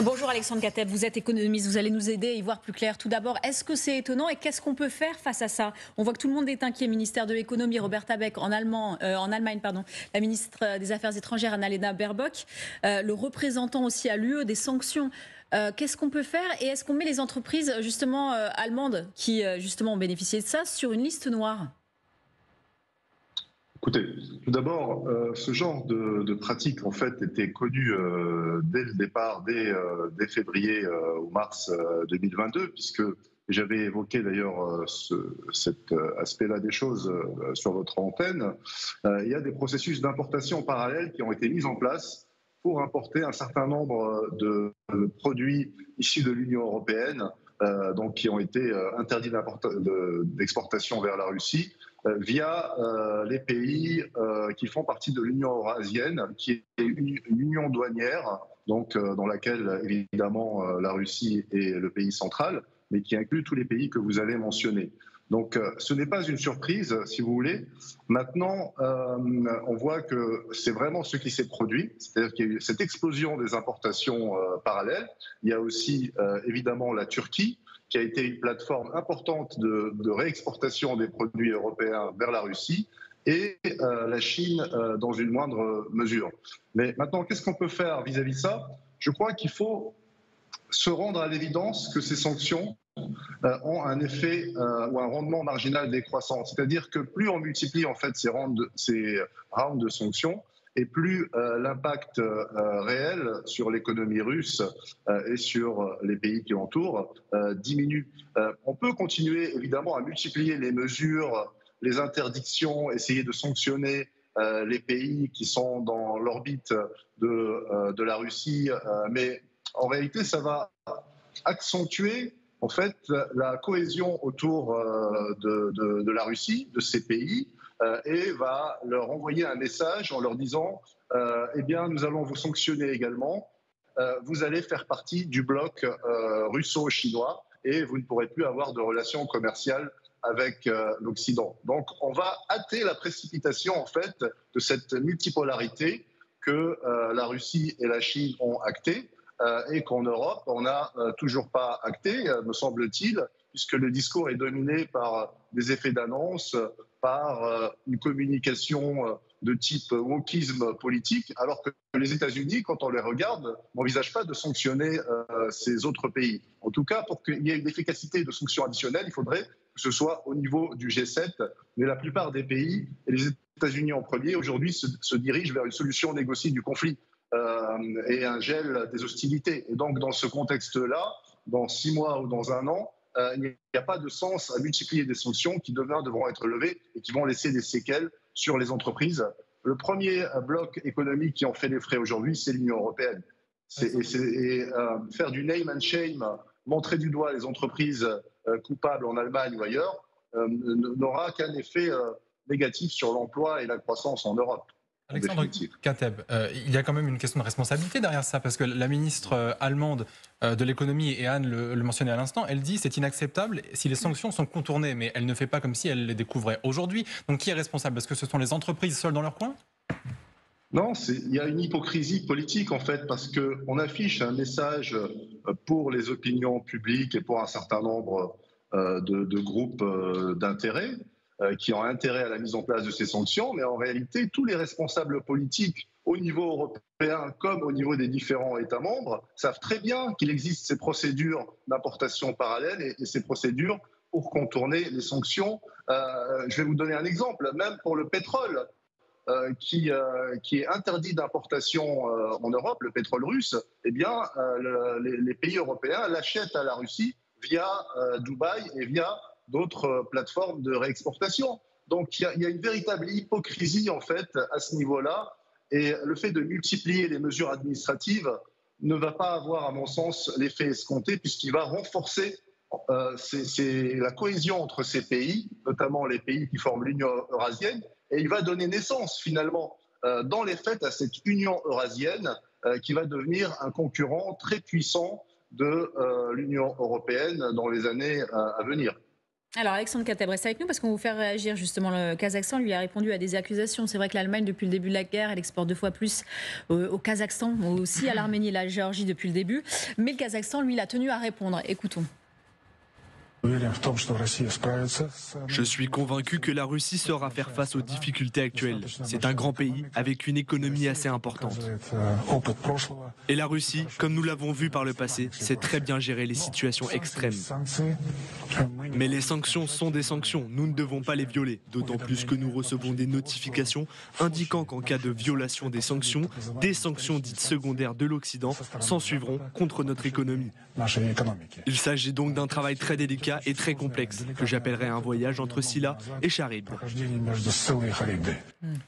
Bonjour Alexandre Kateb, vous êtes économiste, vous allez nous aider à y voir plus clair. Tout d'abord, est-ce que c'est étonnant et qu'est-ce qu'on peut faire face à ça? On voit que tout le monde est inquiet, ministère de l'économie, Robert Habeck, en Allemagne, pardon, la ministre des Affaires étrangères, Annalena Baerbock, le représentant aussi à l'UE des sanctions. Qu'est-ce qu'on peut faire et est-ce qu'on met les entreprises justement allemandes qui justement ont bénéficié de ça sur une liste noire? Écoutez, tout d'abord, ce genre de pratique en fait était connu dès le départ, dès février ou mars 2022, puisque j'avais évoqué d'ailleurs cet aspect-là des choses sur votre antenne. Il y a des processus d'importation parallèles qui ont été mis en place pour importer un certain nombre de produits issus de l'Union européenne, donc qui ont été interdits d'exportation vers la Russie via les pays qui font partie de l'Union eurasienne, qui est une union douanière, donc dans laquelle évidemment la Russie est le pays central, mais qui inclut tous les pays que vous allez mentionner. Donc ce n'est pas une surprise, si vous voulez. Maintenant, on voit que c'est vraiment ce qui s'est produit, c'est-à-dire qu'il y a eu cette explosion des importations parallèles. Il y a aussi évidemment la Turquie, qui a été une plateforme importante de réexportation des produits européens vers la Russie, et la Chine dans une moindre mesure. Mais maintenant, qu'est-ce qu'on peut faire vis-à-vis de ça? Je crois qu'il faut se rendre à l'évidence que ces sanctions ont un effet ou un rendement marginal décroissant. C'est-à-dire que plus on multiplie en fait ces rounds de sanctions, et plus l'impact réel sur l'économie russe et sur les pays qui l'entourent diminue. On peut continuer évidemment à multiplier les mesures, les interdictions, essayer de sanctionner les pays qui sont dans l'orbite de la Russie, mais en réalité ça va accentuer en fait la cohésion autour de la Russie, de ces pays, et va leur envoyer un message en leur disant eh bien, nous allons vous sanctionner également, vous allez faire partie du bloc russo-chinois et vous ne pourrez plus avoir de relations commerciales avec l'Occident. Donc, on va hâter la précipitation en fait de cette multipolarité que la Russie et la Chine ont actée. Et qu'en Europe, on n'a toujours pas acté, me semble-t-il, puisque le discours est dominé par des effets d'annonce, par une communication de type wokisme politique, alors que les États-Unis, quand on les regarde, n'envisagent pas de sanctionner ces autres pays. En tout cas, pour qu'il y ait une efficacité de sanctions additionnelles, il faudrait que ce soit au niveau du G7, mais la plupart des pays, et les États-Unis en premier, aujourd'hui se dirigent vers une solution négociée du conflit. Et un gel des hostilités. Et donc, dans ce contexte-là, dans 6 mois ou dans 1 an, il n'y a pas de sens à multiplier des sanctions qui demain devront être levées et qui vont laisser des séquelles sur les entreprises. Le premier bloc économique qui en fait les frais aujourd'hui, c'est l'Union européenne. Faire du name and shame, montrer du doigt les entreprises coupables en Allemagne ou ailleurs, n'aura qu'un effet négatif sur l'emploi et la croissance en Europe. Alexandre Kateb, il y a quand même une question de responsabilité derrière ça, parce que la ministre allemande de l'économie, et Anne le mentionnait à l'instant, elle dit c'est inacceptable si les sanctions sont contournées, mais elle ne fait pas comme si elle les découvrait aujourd'hui. Donc qui est responsable? Est-ce que ce sont les entreprises seules dans leur coin? Non, il y a une hypocrisie politique en fait, parce qu'on affiche un message pour les opinions publiques et pour un certain nombre de groupes d'intérêt qui ont intérêt à la mise en place de ces sanctions, mais en réalité, tous les responsables politiques au niveau européen comme au niveau des différents États membres savent très bien qu'il existe ces procédures d'importation parallèle et ces procédures pour contourner les sanctions. Je vais vous donner un exemple, même pour le pétrole, qui est interdit d'importation en Europe, le pétrole russe, eh bien, les pays européens l'achètent à la Russie via Dubaï et via d'autres plateformes de réexportation. Donc il y a une véritable hypocrisie en fait à ce niveau-là, et le fait de multiplier les mesures administratives ne va pas avoir, à mon sens, l'effet escompté, puisqu'il va renforcer la cohésion entre ces pays, notamment les pays qui forment l'Union eurasienne, et il va donner naissance finalement dans les faits à cette Union eurasienne qui va devenir un concurrent très puissant de l'Union européenne dans les années à venir. Alors Alexandre Kateb reste avec nous parce qu'on va vous faire réagir justement. Le Kazakhstan lui a répondu à des accusations. C'est vrai que l'Allemagne depuis le début de la guerre, elle exporte 2 fois plus au Kazakhstan, aussi à l'Arménie et la Géorgie depuis le début. Mais le Kazakhstan lui il a tenu à répondre. Écoutons. Je suis convaincu que la Russie saura faire face aux difficultés actuelles. C'est un grand pays avec une économie assez importante. Et la Russie, comme nous l'avons vu par le passé, sait très bien gérer les situations extrêmes. Mais les sanctions sont des sanctions, nous ne devons pas les violer, d'autant plus que nous recevons des notifications indiquant qu'en cas de violation des sanctions dites secondaires de l'Occident s'ensuivront contre notre économie. Il s'agit donc d'un travail très délicat et très complexe, que j'appellerais un voyage entre Silla et Charybde.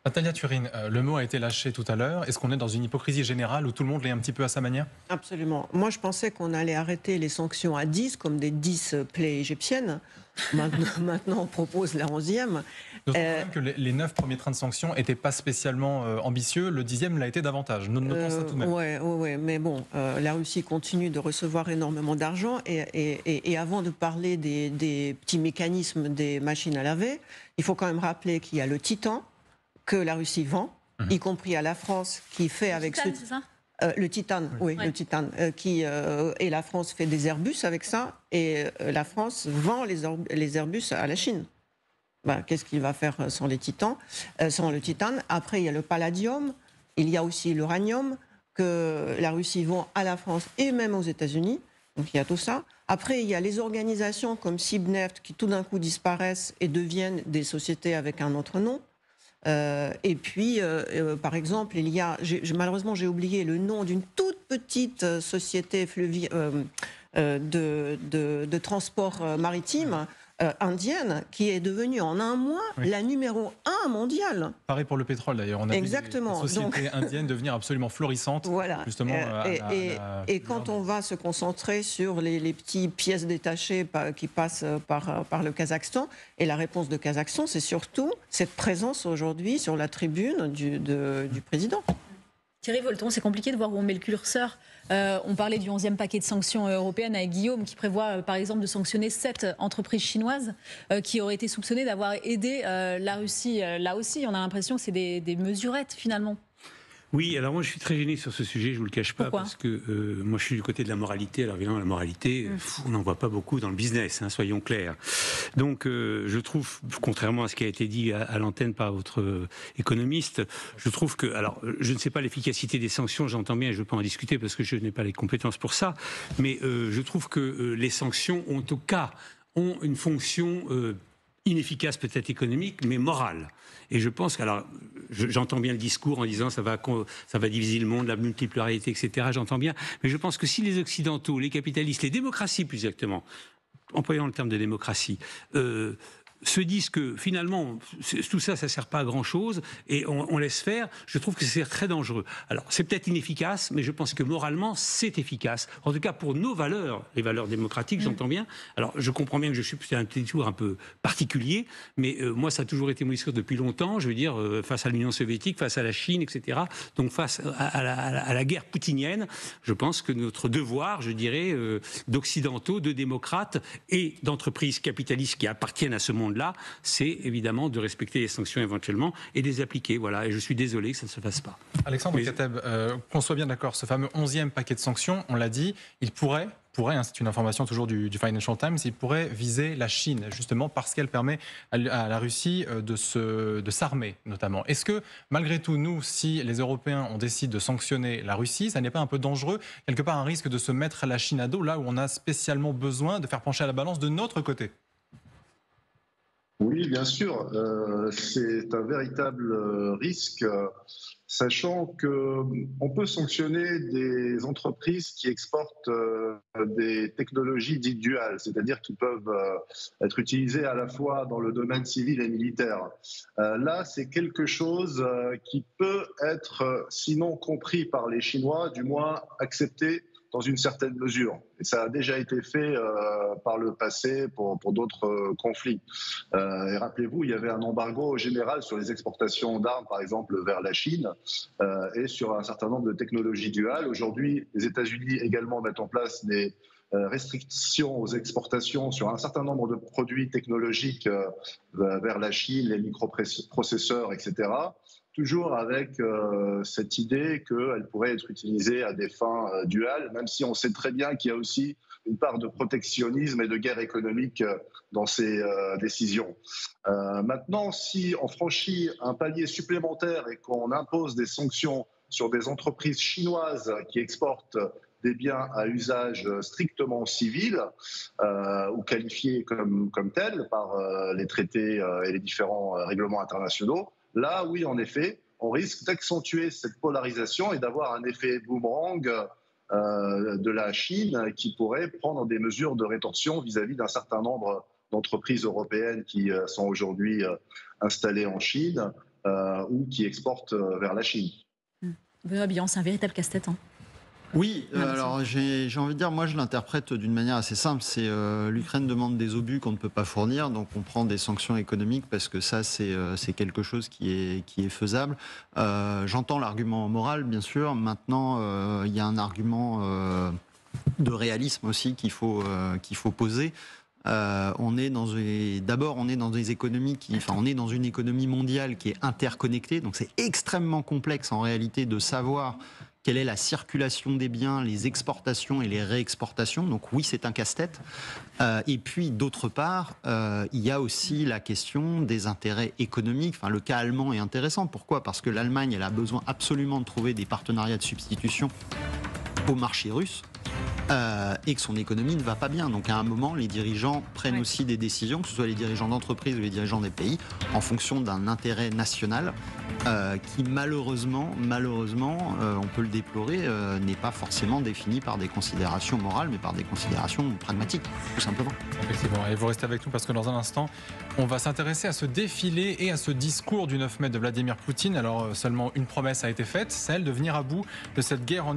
Natalia Turine, le mot a été lâché tout à l'heure. Est-ce qu'on est dans une hypocrisie générale où tout le monde l'est un petit peu à sa manière? Absolument. Moi, je pensais qu'on allait arrêter les sanctions à 10, comme des 10 plaies égyptiennes. Maintenant, on propose la 11e. D'autant même que les 9 premiers trains de sanctions n'étaient pas spécialement ambitieux. Le 10e l'a été davantage. Notons ça tout de même. Oui, mais bon, la Russie continue de recevoir énormément d'argent. Et avant de parler des petits mécanismes des machines à laver, il faut quand même rappeler qu'il y a le Titan que la Russie vend, y compris à la France, qui fait avec Titan, c'est ça? le Titane, oui, Ouais. le Titane, et la France fait des Airbus avec ça, et la France vend les Airbus à la Chine. Ben, qu'est-ce qu'il va faire sans les Titans, sans le Titane? Après, il y a le Palladium, il y a aussi l'uranium que la Russie vend à la France et même aux États-Unis. Donc il y a tout ça. Après, il y a les organisations comme Sibneft qui tout d'un coup disparaissent et deviennent des sociétés avec un autre nom. Et puis, par exemple, il y a, malheureusement, j'ai oublié le nom d'une toute petite société de transport maritime indienne qui est devenue en un mois la numéro 1 mondiale. Pareil pour le pétrole d'ailleurs. On a Exactement. vu des sociétés indiennes devenir absolument florissantes. Voilà. Justement, et quand on va se concentrer sur les petites pièces détachées qui passent par le Kazakhstan, et la réponse de Kazakhstan, c'est surtout cette présence aujourd'hui sur la tribune du président. Thierry Volton, c'est compliqué de voir où on met le curseur. On parlait du 11e paquet de sanctions européennes avec Guillaume, qui prévoit par exemple de sanctionner 7 entreprises chinoises qui auraient été soupçonnées d'avoir aidé la Russie. Là aussi, on a l'impression que c'est des mesurettes finalement. Oui, alors moi je suis très gêné sur ce sujet, je vous le cache pas, Pourquoi? parce que moi je suis du côté de la moralité. Alors évidemment la moralité, on n'en voit pas beaucoup dans le business, hein, soyons clairs. Donc je trouve, contrairement à ce qui a été dit à l'antenne par votre économiste, je trouve que, alors je ne sais pas l'efficacité des sanctions, j'entends bien, et je ne veux pas en discuter parce que je n'ai pas les compétences pour ça, mais je trouve que les sanctions ont une fonction inefficace peut-être économique, mais morale. Et je pense que, alors, j'entends bien le discours en disant ça va diviser le monde, la multipolarité, etc. J'entends bien, mais je pense que si les Occidentaux, les capitalistes, les démocraties plus exactement, employant le terme de démocratie, se disent que finalement tout ça, ça sert pas à grand chose et on laisse faire, je trouve que c'est très dangereux. Alors c'est peut-être inefficace, mais je pense que moralement c'est efficace. En tout cas pour nos valeurs, les valeurs démocratiques, j'entends bien. Alors je comprends bien que je suis peut-être un discours un peu particulier, mais moi ça a toujours été mon discours depuis longtemps. Je veux dire face à l'Union soviétique, face à la Chine, etc. Donc face à la guerre poutinienne, je pense que notre devoir, je dirais, d'occidentaux, de démocrates et d'entreprises capitalistes qui appartiennent à ce monde-là, c'est évidemment de respecter les sanctions éventuellement et de les appliquer. Voilà. Et je suis désolé que ça ne se fasse pas. Alexandre Kateb, qu'on soit bien d'accord, ce fameux 11e paquet de sanctions, on l'a dit, il pourrait, hein, c'est une information toujours du Financial Times, il pourrait viser la Chine, justement parce qu'elle permet à la Russie de s'armer, notamment. Est-ce que, malgré tout, nous, si les Européens, on décide de sanctionner la Russie, ça n'est pas un peu dangereux, quelque part un risque de se mettre la Chine à dos, là où on a spécialement besoin de faire pencher à la balance de notre côté? Oui, bien sûr, c'est un véritable risque, sachant qu'on peut sanctionner des entreprises qui exportent des technologies dites duales, c'est-à-dire qui peuvent être utilisées à la fois dans le domaine civil et militaire. Là, c'est quelque chose qui peut être, sinon compris par les Chinois, du moins accepté dans une certaine mesure. Et ça a déjà été fait par le passé pour d'autres conflits. Et rappelez-vous, il y avait un embargo général sur les exportations d'armes, par exemple, vers la Chine, et sur un certain nombre de technologies duales. Aujourd'hui, les États-Unis également mettent en place restrictions aux exportations sur un certain nombre de produits technologiques vers la Chine, les microprocesseurs, etc. Toujours avec cette idée qu'elle pourrait être utilisée à des fins duales, même si on sait très bien qu'il y a aussi une part de protectionnisme et de guerre économique dans ces décisions. Maintenant, si on franchit un palier supplémentaire et qu'on impose des sanctions sur des entreprises chinoises qui exportent des biens à usage strictement civil ou qualifiés comme tels par les traités et les différents règlements internationaux, là, oui, en effet, on risque d'accentuer cette polarisation et d'avoir un effet boomerang de la Chine qui pourrait prendre des mesures de rétorsion vis-à-vis d'un certain nombre d'entreprises européennes qui sont aujourd'hui installées en Chine ou qui exportent vers la Chine. Benoît Billon, c'est un véritable casse-tête. Hein. Oui, alors j'ai envie de dire, moi je l'interprète d'une manière assez simple, c'est l'Ukraine demande des obus qu'on ne peut pas fournir, donc on prend des sanctions économiques parce que ça c'est quelque chose qui est faisable. J'entends l'argument moral bien sûr, maintenant il y a un argument de réalisme aussi qu'il faut poser. On est dans des économies on est dans une économie mondiale qui est interconnectée, donc c'est extrêmement complexe en réalité de savoir quelle est la circulation des biens, les exportations et les réexportations. Donc oui, c'est un casse-tête. Et puis d'autre part, il y a aussi la question des intérêts économiques. Enfin, le cas allemand est intéressant. Pourquoi ? Parce que l'Allemagne, elle a besoin absolument de trouver des partenariats de substitution au marché russe. Et que son économie ne va pas bien. Donc à un moment, les dirigeants prennent aussi des décisions, que ce soit les dirigeants d'entreprise ou les dirigeants des pays, en fonction d'un intérêt national qui malheureusement, on peut le déplorer, n'est pas forcément défini par des considérations morales, mais par des considérations pragmatiques, tout simplement. Effectivement, et vous restez avec nous parce que dans un instant, on va s'intéresser à ce défilé et à ce discours du 9 mai de Vladimir Poutine. Alors seulement une promesse a été faite, celle de venir à bout de cette guerre en